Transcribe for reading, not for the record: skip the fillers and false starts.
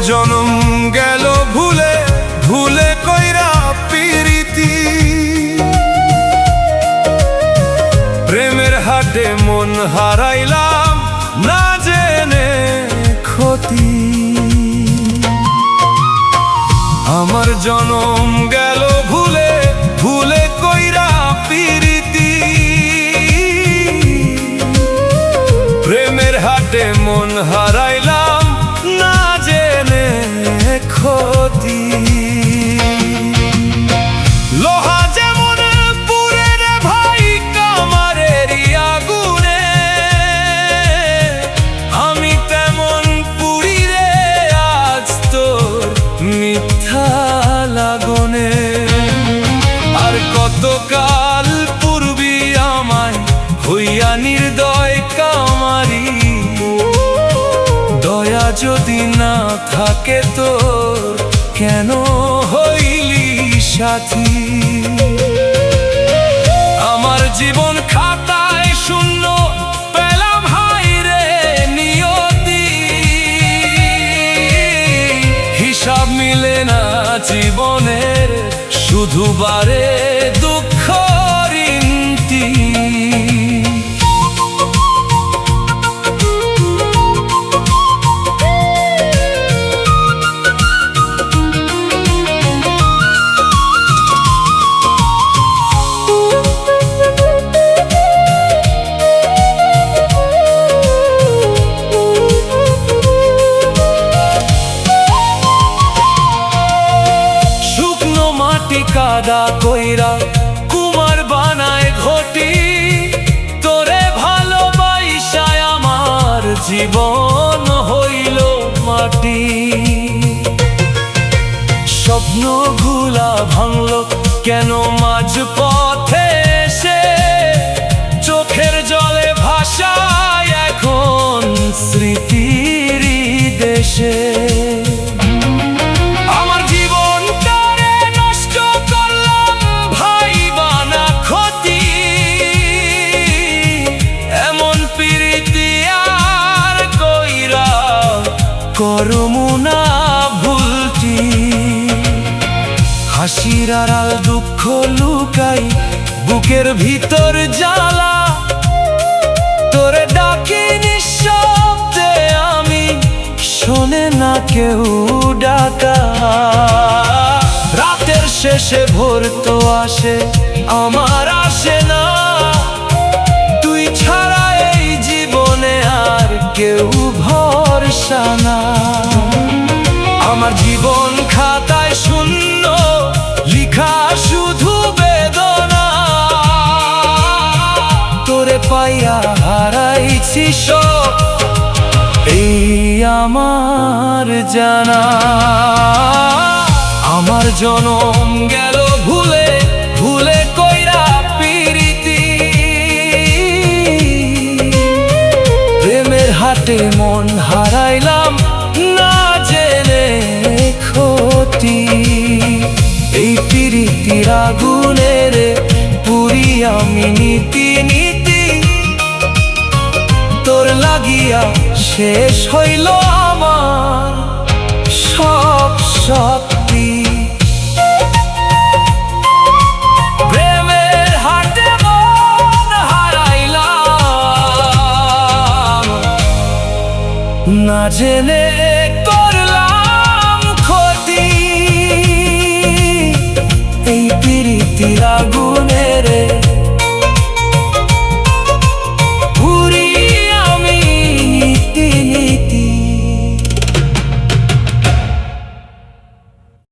জনম গেল ভুলে ভুলে কইরা পিরিতি, প্রেমের হাটে মন হারাইলাম না জেনে ক্ষতি। আমার জনম গেল ভুলে ভুলে কইরা পিরিতি, প্রেমের হাটে মন হারাইলাম না জেনে ক্ষতি। লোহা যেমন পুড়ে রে ভাই কামারেরই আগুনে, আমি তেমন পুড়ি রে আজ তোর মিথ্যা লাগনে। আর কতকাল পূর্বী আমায় হইয়া নির্দয় কামারি, দয়া যদি না থাকে তোর কেন হইলি সাথী। আমার জীবন খাতায় শূন্য পেলাম হাই রে নিয়তি, হিসাব মিলে না জীবনের শুধু বারে দুঃখ ঋন্তি। কাদা কইরা কুমার বানায় ঘটি, তোরে ভালোবাসায় আমার জীবন হইল মাটি। স্বপ্নগুলা ভাঙল কেন মাঝ পথে এসে, চোখের জলে ভাষায় এখন স্মৃতির দেশে। করমুনা ভুলটি হাসির আড়াল দুঃখ লুকাই, বুকের ভিতর জ্বালা তোরে ডাকি নিঃশব্দে আমি, শোনে না কেউ ডাকা। রাতের শেষে ভোর তো আসে আমার আসে না, তুই ছাড়া এই জীবনে আর কেউ ভরসা না। আমার জীবন খাতায় শূন্য লিখা শুধু বেদনা, তোরে পাইয়া হারাইছি সব এই আমার জানা। আমার জনম গেল ভুলে ভুলে কইরা পিরিতি, প্রেমের হাটে মন হারাইলাম না জেনে ক্ষতি। এই পিরিতির আগুনের পুরি আমি নীতি নীতি, তোর লাগিয়া শেষ হইল আমার সব শক্তি। প্রেমের হাটে মন হারাইলাম না জেনে করলাম ক্ষতি। এই পিরিতির আগুনের